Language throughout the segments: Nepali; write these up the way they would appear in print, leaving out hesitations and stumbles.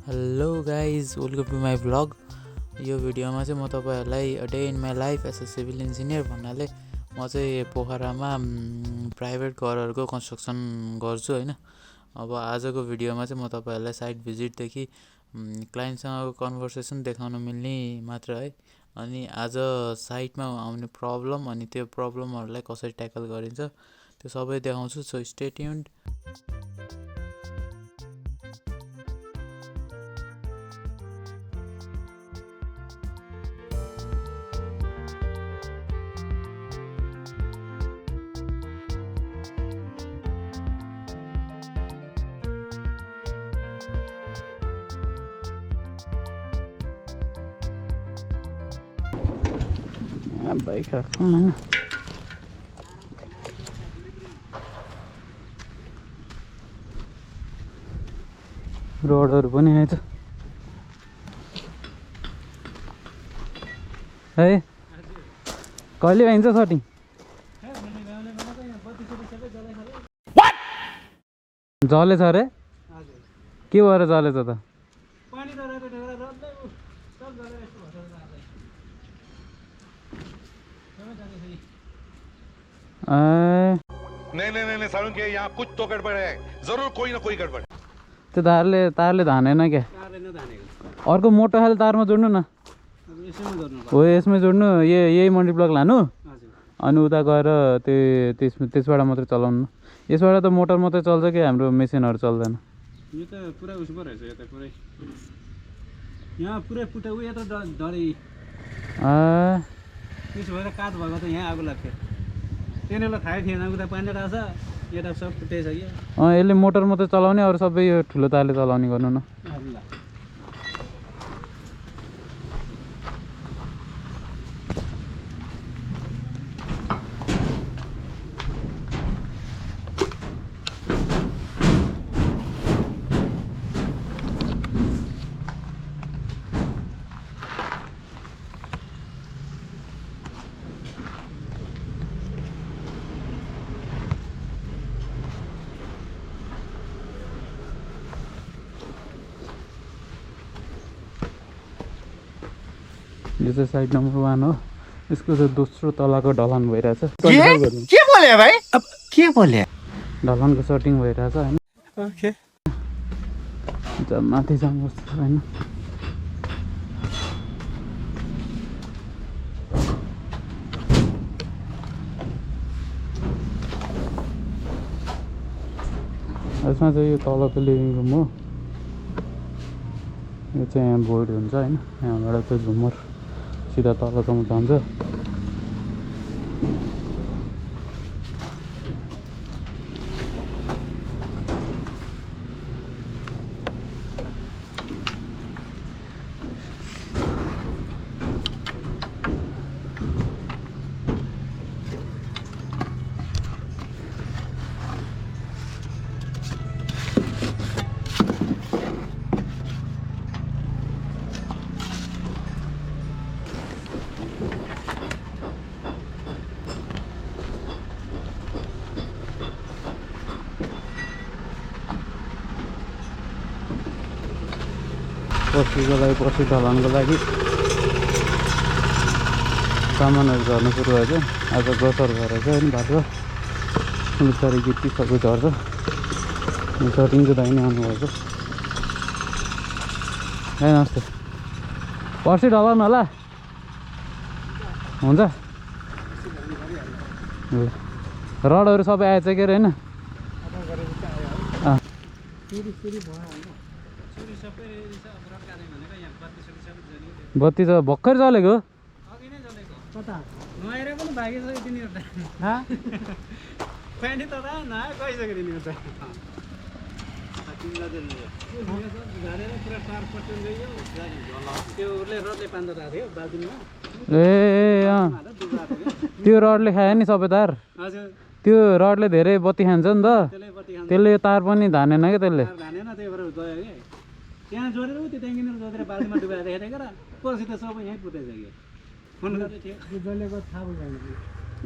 Hello guys, welcome to my vlog. यो भिडियोमा चाहिँ म तपाईँहरूलाई day in my life as a civil engineer भन्नाले म चाहिँ पोखरामा प्राइभेट घरहरूको कन्स्ट्रक्सन गर्छु होइन। अब आजको भिडियोमा चाहिँ म तपाईँहरूलाई साइट भिजिटदेखि क्लाइन्टसँगको कन्भर्सेसन देखाउन मिल्ने मात्र है। अनि आज साइटमा आउने प्रब्लम अनि त्यो प्रब्लमहरूलाई कसरी ट्याकल गरिन्छ त्यो सबै देखाउँछु। So stay tuned. बाइक राख्नु होइन, रोडहरू पनि आएछ है। कहिले आइन्छ सटिङ? जलेछ अरे? के भएर जलेछ त? नहीं सारुण के यहाँ कुछ तो गड़बड़ है, जरूर कोई ना कोई गड़बड़। त्यो तारले धानेन क्या? अर्को मोटो खाले तारमा जोड्नु न। हो यसमै जोड्नु, यही मल्टी प्लग लानु अनि उता गएर त्यसबाट मात्रै चलाउनु। यसबाट त मोटर मात्रै चल्छ कि हाम्रो मेसिनहरू चल्दैन। यो त पुरा उस पो रहेछ, यो त पुरै यहाँ पुरै पुटा उयो त डरै त्यसो भएर काठ भएको त यहाँ आगो लाग्थ्यो। त्यहाँनिर थाहै थिएन, उता पानी रहेछ यता सब फुटेछ कि। यसले मोटर मात्रै चलाउने, अरू सबै यो ठुलो तारले चलाउने गर्नु न। यो चाहिँ साइड नम्बर 1 हो। यसको चाहिँ दोस्रो तलाको ढलान भइरहेछ। के बोले भाइ? अब के बोले? ढलानको सटिङ भइरहेछ होइन। ओके, माथि जानुपर्छ होइन। यसमा चाहिँ यो तलको लिभिङ रुम हो। यो चाहिँ यहाँ बोर्ड हुन्छ होइन। यहाँबाट चाहिँ झुमर सिधा तलसम्म जान्छ। पर्सिको लागि, पर्सि ढलानको लागि सामानहरू झर्नु सुरु भएछ। आज ग्रोसर भएर चाहिँ होइन बाटो बिस्तारै गिटी सबै झर्छ। सटिङ चाहिँ दाइ नै आउनुभएको है। नमस्ते। पर्सि ढलाउनु होला, हुन्छ? रडहरू सबै आएछ के अरे होइन? बत्ती त भर्खर चलेको। नआएर पनि भागेछ तिनीहरू त। पानी त नआयो गइसक्यो तिनीहरू त। झारेर पुरा टार पट्याउनु गयो। त्यो उसले रडले पान्दा थियो बाल्टिनमा। त्यो रडले खायो नि सबै तार। हजुर, त्यो रडले धेरै बत्ती खान्छ नि त। त्यसले तार पनि धानेन क्या त्यसले। धानेन, त्यही भएर गयो कि त्यहाँ जोडेर त्यो ट्याङ्कीनिर जोडेर बाल्टीमा डुबाएर देखेको र पछि त सबै यहीँ पुगेछ कि। फोन गर्दै थियो, जसले थाहा भएन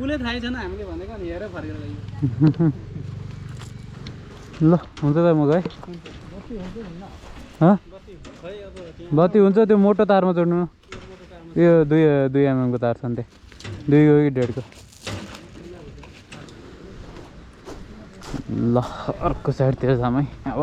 उसले थाहै छैन, हामीले भनेको नि हेरेर फर्केर गयो। ल हुन्छ त म गएँ। बत्ती हुन्छ त्यो मोटो तारमा जोड्नु यो 2 mm को तार छ नि त्यो 2 हो कि 1.5 को ल अर्को साइडतिर जाम है अब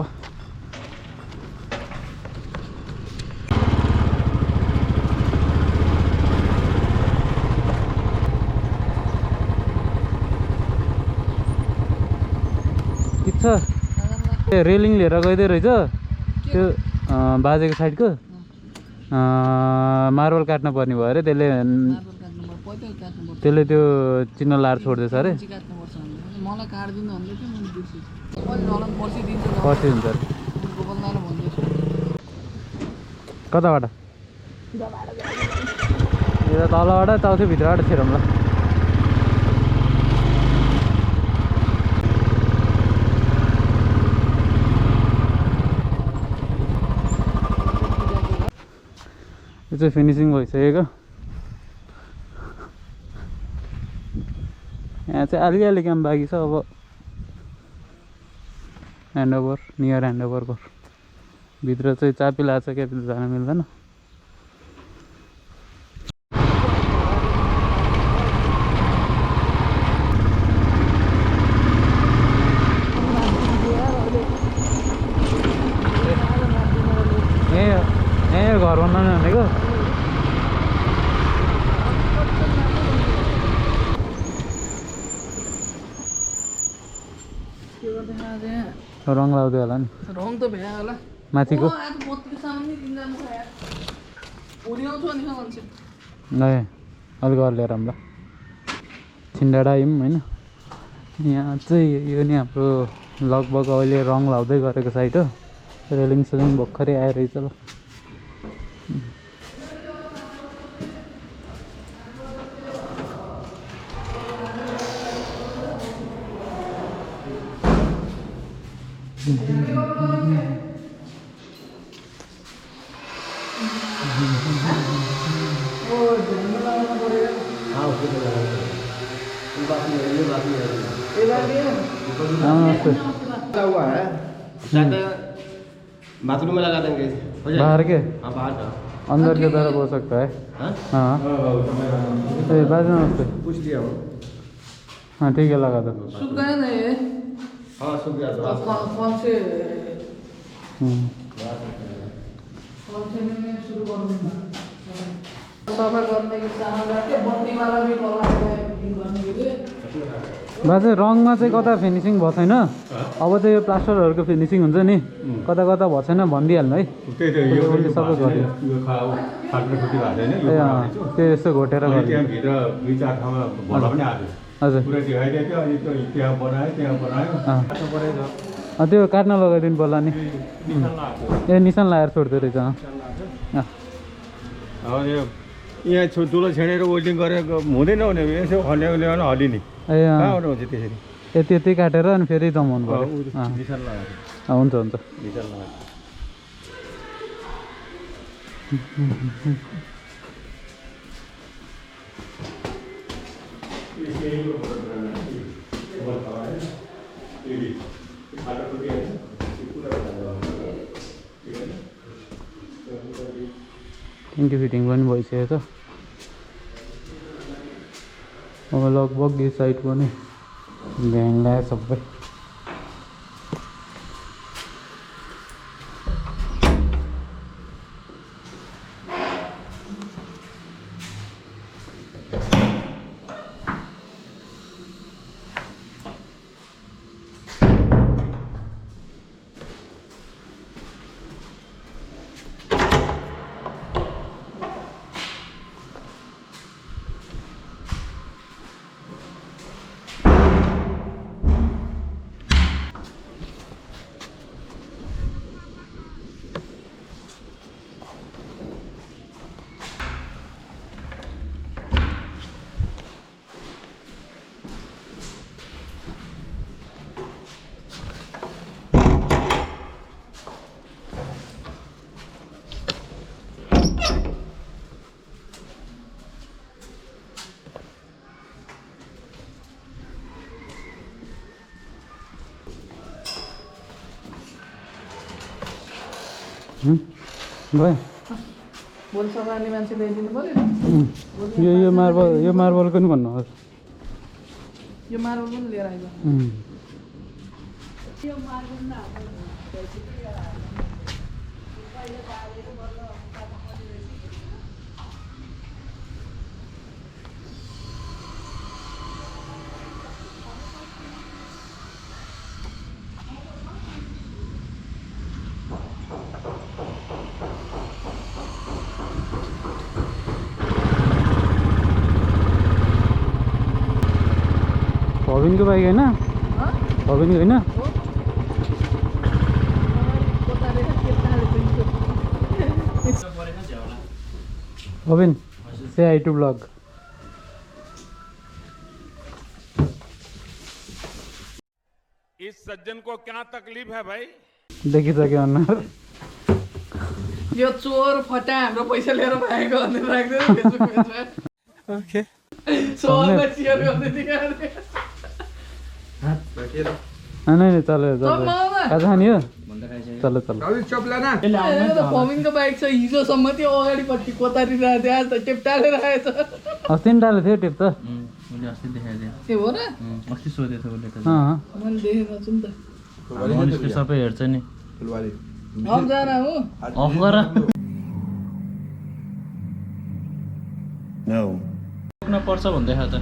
छ रेलिङ लिएर गइदै रहेछ त्यो बाजेको साइडको मार्बल काट्न पर्ने भयो अरे त्यसले त्यो चिन्ह लाएर छोड्दैछ अरे मलाई काट्दिनु भन्दै थियो मैले बिर्सेँ पर्सि हुन्छ अरे कताबाट यो तलबाट चौथो भित्रबाट छिरौँ ल यो चाहिँ फिनिसिङ भइसकेको यहाँ चाहिँ अलिअलि काम बाँकी छ अब ह्यान्डओभर नियर ह्यान्डओभरको भित्र चाहिँ चापी लाग्छ क्या जान मिल्दैन घर बनाउने भनेको रङ लाउँदै होला नि रङ त भ्या होला माथिको ए अलिक ल्याएर ल छिन्डाडा आयौँ होइन यहाँ चाहिँ यो नि हाम्रो लगभग अहिले रङ लाउँदै गरेको साइड हो रेलिङ सेलिङ भर्खरै आइरहेछ ल हुआ है बाथरूम में लगा देंगे बाहर के हाँ बाहर का अंदर की तरफ हो सकता है हाँ बाजू नमस्ते पूछ लिया हूँ हाँ ठीक है लगा दो सूख गया ना ये हाँ सूख गया था कौन से में शुरू कर दूँगा सफा करने के साथ बत्ती वाला भी लगा है करने के लिए बाजे रङमा चाहिँ कता फिनिसिङ भएको छैन अब चाहिँ यो प्लास्टरहरूको फिनिसिङ हुन्छ नि कता कता भएको छैन भनिदिइहाल्नु है सबै गरियो त्यो यस्तो घोटेर हजुर त्यो काट्न लगाइदिनु पर्ला नि ए निशान लगाएर छोड्दो रहेछ यहाँ ठुलो छेडेर वेल्डिङ गरेको हुँदैन भने यसो खन्याउने ल्याउन हलिने ए कहाँबाट हुन्छ त्यसरी यति यति काटेर अनि फेरि जमाउनु पर्यो निशान लगाएको हुन्छ हुन्छ निशान लगाएको ट्याङ्की फिटिङ पनि भइसकेको छ अब लगभग यो साइड पनि भ्याङ लाग्यो सबै भयो भोलिसम्म आउने मान्छे ल्याइदिनु पऱ्यो यो मार्बलको नि भन्नुहोस् यो मार्बल पनि लिएर आइज भविनको बाइक होइन भविनको होइन भविन से आई टु ब्लग इस सज्जन को क्या तकलीफ है भाई? देखिसक्यो अनुहार यो चोर फटा हाम्रो पैसा लिएर भागेको भनेर राख्दैन फेसबुक पेजमा ओके चोरलाई सेयर गर्दै दिखाउने नहीं चलो कहाँ जाने हो चलो चलो फमिङको बाइक छ हिजोसम्म त्यो अगाडिपट्टि कोतारी राखेको थियो आज त टेप टालेर आएछ अस्ति नि डालेको थियो टिप त अस्ति देखाएको ए हो र अस्ति सोधेको थियो उसले त मैले देखेको छु नि त मनिषले सबै हेर्छ नि अब जान हो अफ गर पर्छ भन्दै थियो त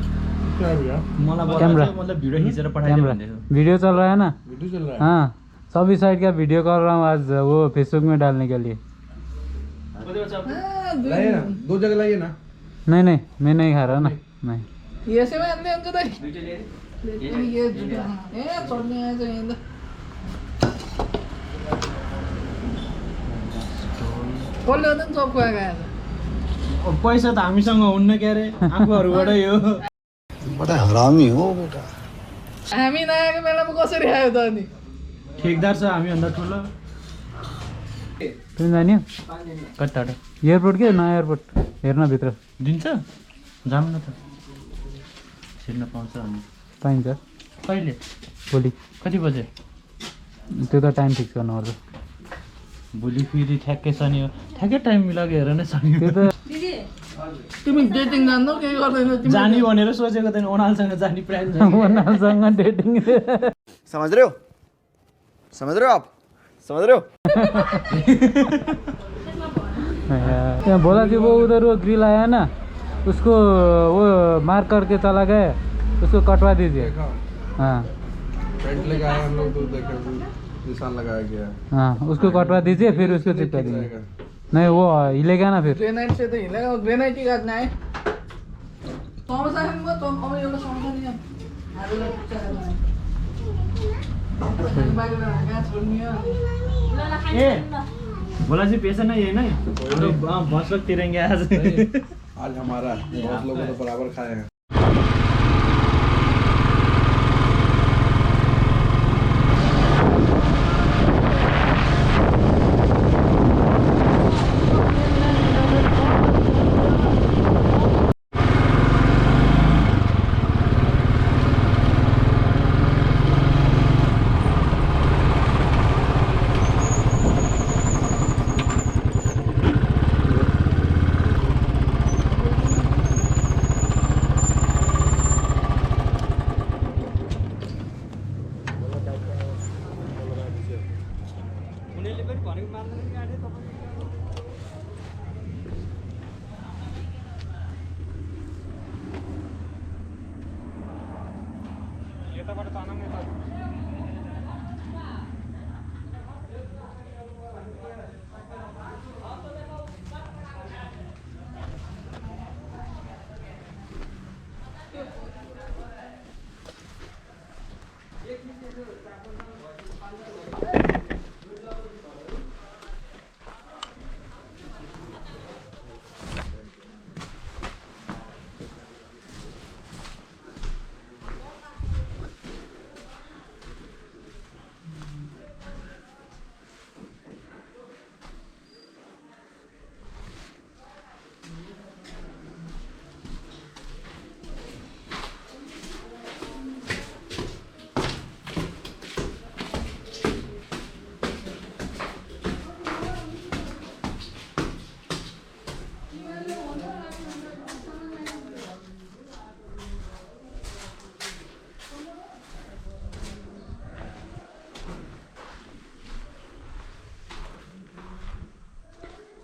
मलाई कैमरा मतलब भिडियो खिचेर पठाइदियो कैमरा भन्दै थियो वीडियो चल रहा है ना हाँ सभी साइड का वीडियो कर रहा हूँ आज वो फेसबुक में डालने के लिए दो जगह लाइए ना नहीं नहीं मैं नहीं खा रहा ना नहीं यसैमा हाल्ने हुन्छ त ये जुटा ए चढ्ने आएछ यहाँ त कसले गर्दा नि सबको आएको आएछ पैसा त हामीसँग हुन्न के अरे आफूहरूबाट यो हामी नआएको बेलामा कसरी आयो त अनि ठेकदार छ हामीभन्दा ठुलो तुम जाने कति टाढो एयरपोर्ट के नयाँ एयरपोर्ट हेर्न भित्र दिन्छ जाऊँ न त छिर्न पाउँछ अनि पाइन्छ कहिले भोलि कति बजे त्यो त टाइम फिक्स गर्नुपर्छ भोलि फेरि ठ्याक्कै शनि हो ठ्याक्कै टाइम मिलाएको हेर नै शनि त्यो त तिमी डेटिङ जान्नौ केही गर्दैनौ तिमी जाने भनेर सोचेको थिएन ओनालसँग जाने प्लान छ उनीहरूसँग डेटिङ समझ रहे हो आप समझ रहे हो यहाँ बोला कि वो उधर वो ग्रिल आया ना उसको वो मार करके चला गया उसको कटवा दीजिए हाँ पेंट लगाया हम लोग तो देखे निशान लगाया गया हाँ उसको कटवा दीजिए फिर उसको चिपका दीजिए नहीं वो हिलेगा ना फिर ग्रेनाइट से त हिँडेको ग्रेनाइट काट्ने आए समस्या नि म त अब एउटा समस्या नि हालेर ए बोला जी पैसा नहीं है ना बस वक्त तिरंगे आज आज हमारा बहुत लोगों ने बराबर खाए हैं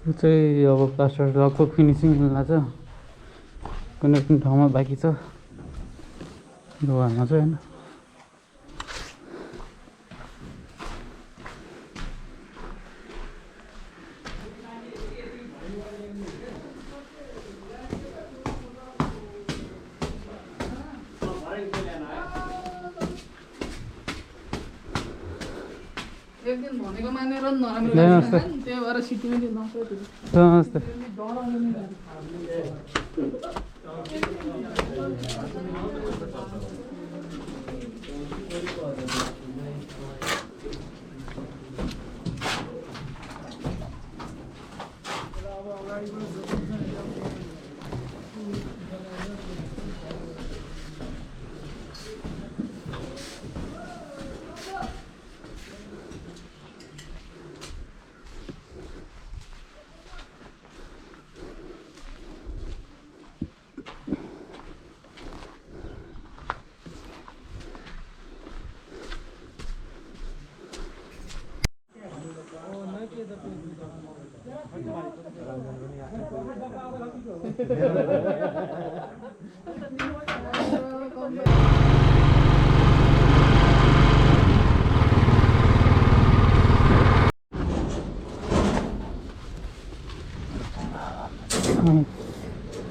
यो चाहिँ अब प्लास्टर लगभग फिनिसिङ लाग्छ, कुनै कुनै ठाउँमा बाँकी छ घरमा चाहिँ होइन। एक दिन भनेको मानेर नराम्रो नमस्ते। लाग्दैन, त्यही भएर सिटीमा दिन नसक्यो। नमस्ते।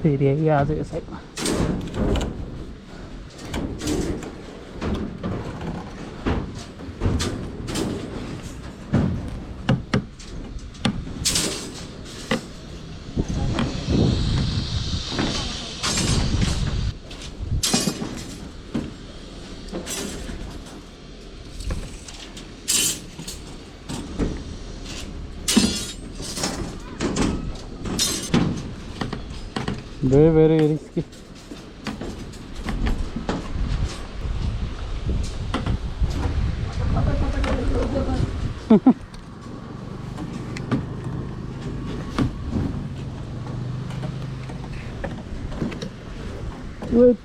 फेरि आइयो आज यो साइडमा। Very risky. Wait.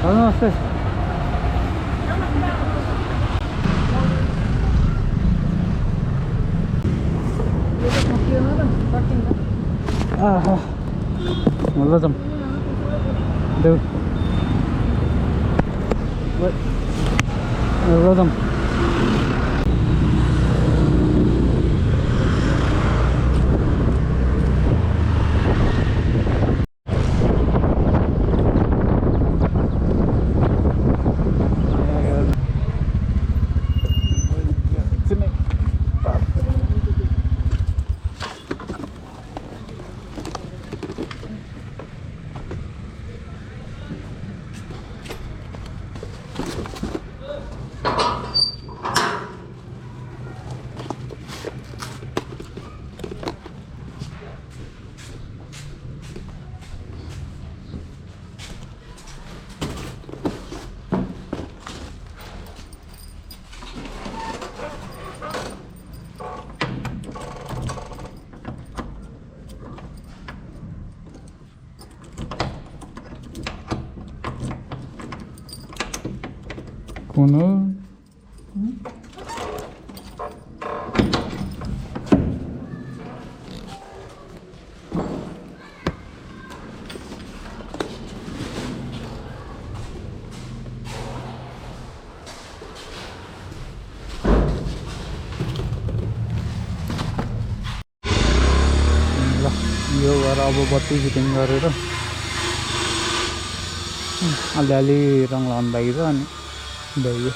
नमस्ते। ल जाऊँ देऊ ल जाऊँ। कौन हो? यो गरेर अब बत्ती फिटिङ गरेर अलिअलि रङ लगाउनु बाँकी छ अनि भइयो।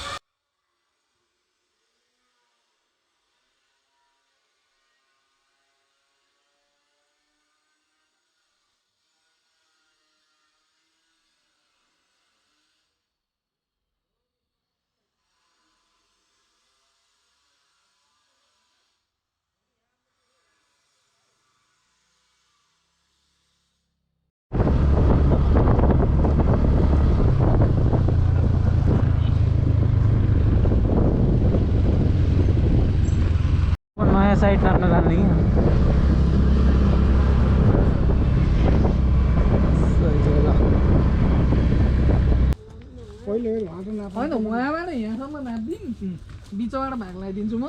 साइड टान्न जाने कि होइन उहाँबाट यहाँसम्म नाप्दिउँ बिचबाट भाग लगाइदिन्छु म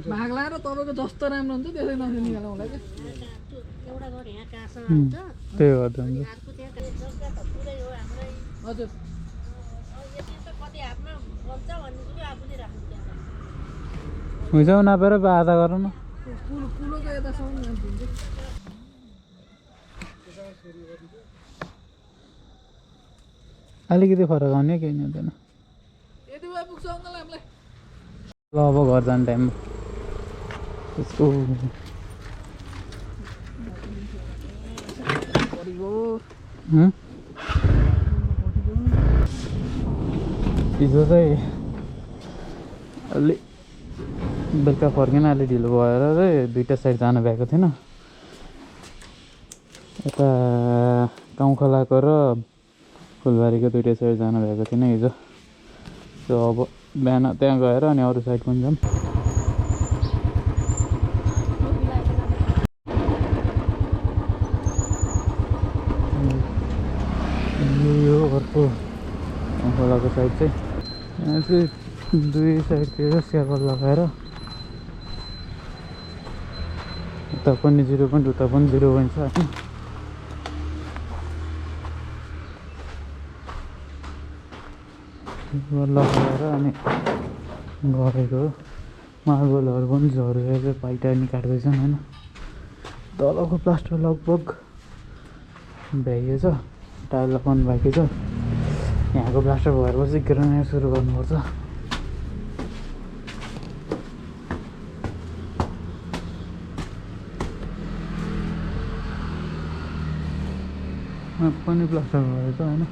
भाग लगाएर तपाईँको जस्तो राम्रो हुन्छ त्यसै नसे निकाल्नु होला कि त्यही गर्दा हुन्छ हजुर हुन्छ नापेर आधा गरौँ न कुलोको यतासम्म नापिदिन्छु अलिकति फरक आउने केही नि हुँदैन यति भए पुग्छ अङ्कल हामीलाई ल अब घर जाने टाइममा त्यसको हिजो चाहिँ अलि बेलुका फर्किन अलि ढिलो भएर चाहिँ दुईवटा साइड जानु भएको थिएन यता गाउँखोलाको र फुलबारीको दुईवटा साइड जानु भएको थिएन हिजो सो अब बिहान त्यहाँ गएर अनि अरू साइड पनि जाऊँ यो अर्को गाउँखोलाको साइड चाहिँ यहाँ चाहिँ दुई साइडतिर स्याबर लगाएर उता पनि 0 पोइन्ट उता पनि 0 पोइन्ट छ लगाएर अनि गरेको मार्बलहरू पनि झरेर पाइटा नि काट्दैछन् होइन तलको प्लास्टर लगभग भ्याइएछ टाइल लगाउनु बाँकी छ यहाँको प्लास्टर भएपछि ग्रेनाइट सुरु गर्नुपर्छ पनि प्लास्टर भएछ होइन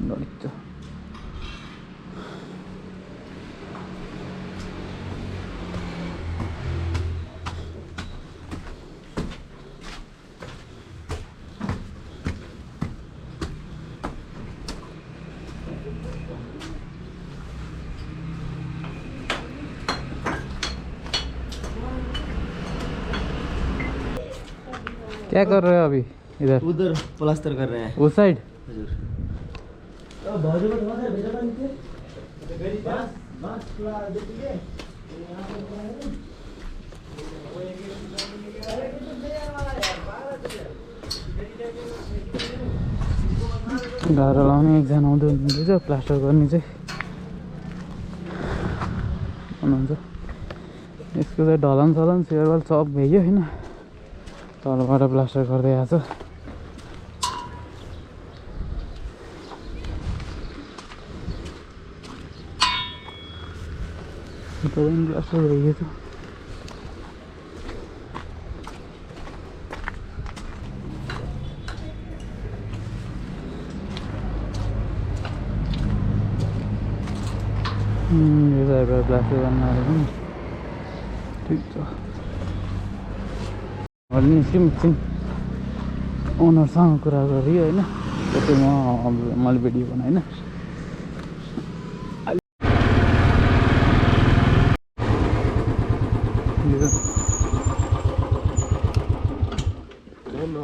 गरिन्छ क्या कर रहे हो अभी इधर उधर प्लास्टर कर रहे हैं उस साइड घर लाउने एकजना आउँदै हुनुहुन्छ प्लास्टर गर्ने चाहिँ हुनुहुन्छ यसको चाहिँ ढलन सलन सेयरवाल सब भइयो होइन तलबाट प्लास्टर गर्दै आएको छ प्लास्टर भइयो छ यो चाहिँ प्लास्टर गर्न आएको नि ठिक छ अहिले निस्क्यौँ एकछिन ओनरसँग कुरा गरियो होइन त्यो मैले भिडियो बनाएँ होइन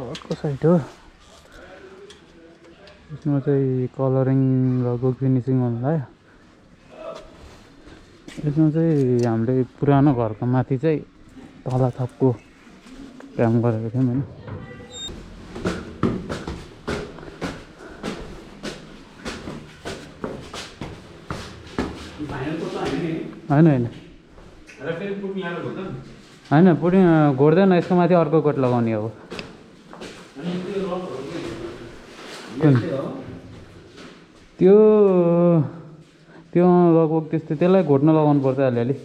अर्को साइड हो यसमा चाहिँ कलरिङ लगभग फिनिसिङ गर्नु लाग्यो यसमा चाहिँ हामीले पुरानो घरको माथि चाहिँ तल थपको काम गरेको थियौँ होइन होइन होइन होइन पुटिङ घोड्दैन यसको माथि अर्को कोट लगाउने अब त्यो त्यो लगभग त्यस्तै त्यसलाई घोट्न लगाउनु पर्छ अलिअलि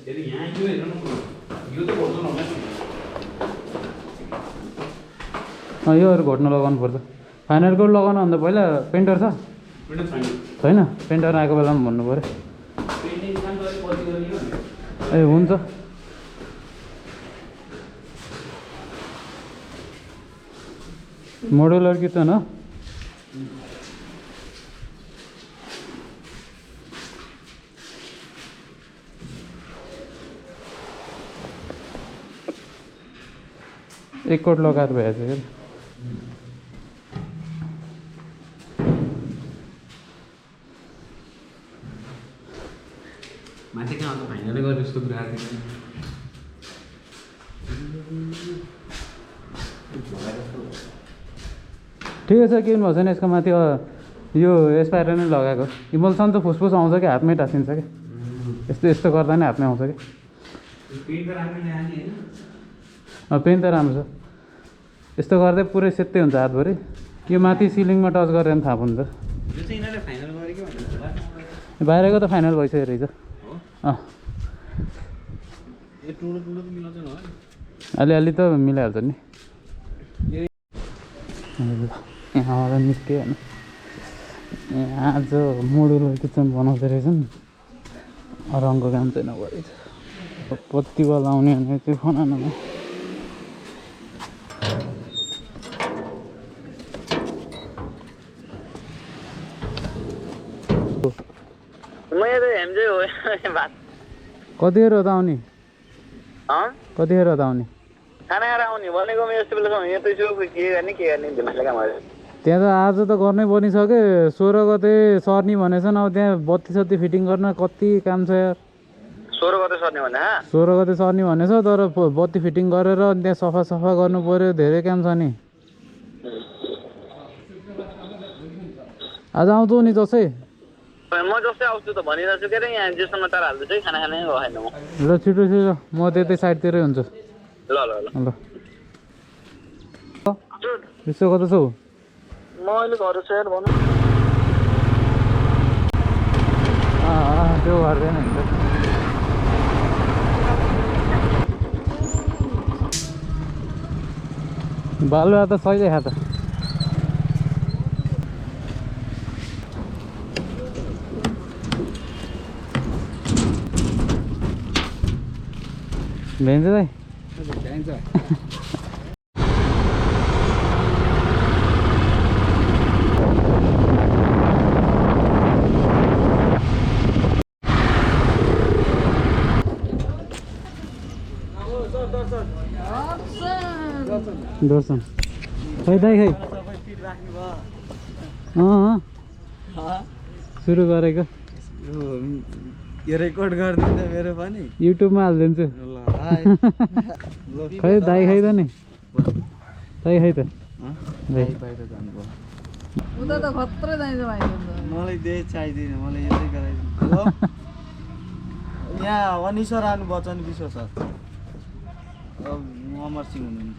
योहरू घोट्न लगाउनु पर्छ फाइनल कोट लगाउनु भन्दा पहिला पेन्टर छ छैन पेन्टर आएको बेलामा भन्नु पऱ्यो ए हुन्छ मोडुलर किचन हो एककोट लगाएर भएछ क्या माथि कहाँ आउँछ फाइनलै गरे जस्तो कुरा ठिकै छ केही भएको छैन यसको माथि यो एसपायर नै लगाएको इमल्सन त फुसफुस आउँछ कि हातमै टाँसिन्छ क्या यस्तो यस्तो गर्दा नै हातमै आउँछ कि पेन त राम्रो छ यस्तो गर्दै पुरै सेतै हुन्छ हातभरि यो माथि सिलिङमा टच गरेर थाहा हुन्छ बाहिरको त फाइनल भइसकेको रहेछ अलिअलि त मिलाइहाल्छ नि यहाँबाट निस्क्यो होइन यहाँ आज मोडुलो किचन बनाउँदो रहेछन् रङको काम चाहिँ नगरेछ पत्तीवा लाउने भने त्यो खनानमा कतिखेर त आउने कतिखेर त आउने खाना खाएर आउने भनेको यस्तो बेलासम्म यहाँ त के गर्ने दिमागले काम गर्यो त्यहाँ त आज त गर्नै बनिसक्यो 16 गते सर्ने भनेछन् अब त्यहाँ बत्ती सत्ती फिटिङ गर्न कति काम छ यार 16 गते सर्ने भने 16 गते सर्ने भनेछ तर बत्ती फिटिङ गरेर त्यहाँ सफा गर्नु पर्यो धेरै काम छ नि आज आउँछु नि जसै म जस्तै आउँछु त भनिरहेको छु के अरे यहाँ जेसम्म तार हाल्दैछ खाना खानै गएन म ल छिटो म त्यतै साइडतिरै हुन्छु ल ल ल ल विश्व कता छौ म अहिले घर छु यार भन्नु त्यो गर्दैन बालुवा त सही देखा त भेन्छ दाइ दर्शन खै दाइ खै सुरु गरेको यो रेकर्ड गरिदिन्छ मेरो पनि युट्युबमा हालिदिन्छु खै दाइ खै त नि दाइ खै त दाइ उता त खत्रै चाहिन्छ भाइ मलाई त्यही चाहिँदैन मलाई यतै गराइदिनु हेलो यहाँ अनिश्वर आउनु बच्चन विश्व सर अमर सिंह हुनुहुन्छ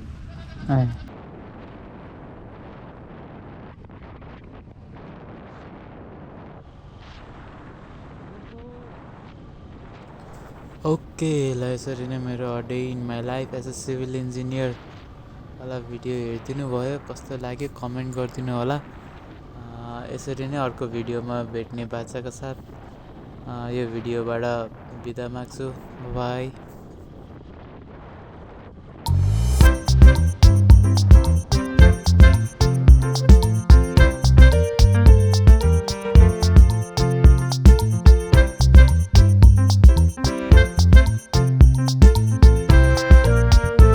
ओके ल यसरी नै मेरो day in my life as a civil engineer वाला भिडियो हेरिदिनु भयो कस्तो लाग्यो कमेन्ट गरिदिनु होला यसरी नै अर्को भिडियोमा भेट्ने बाचाको साथ यो भिडियोबाट बिदा माग्छु बाई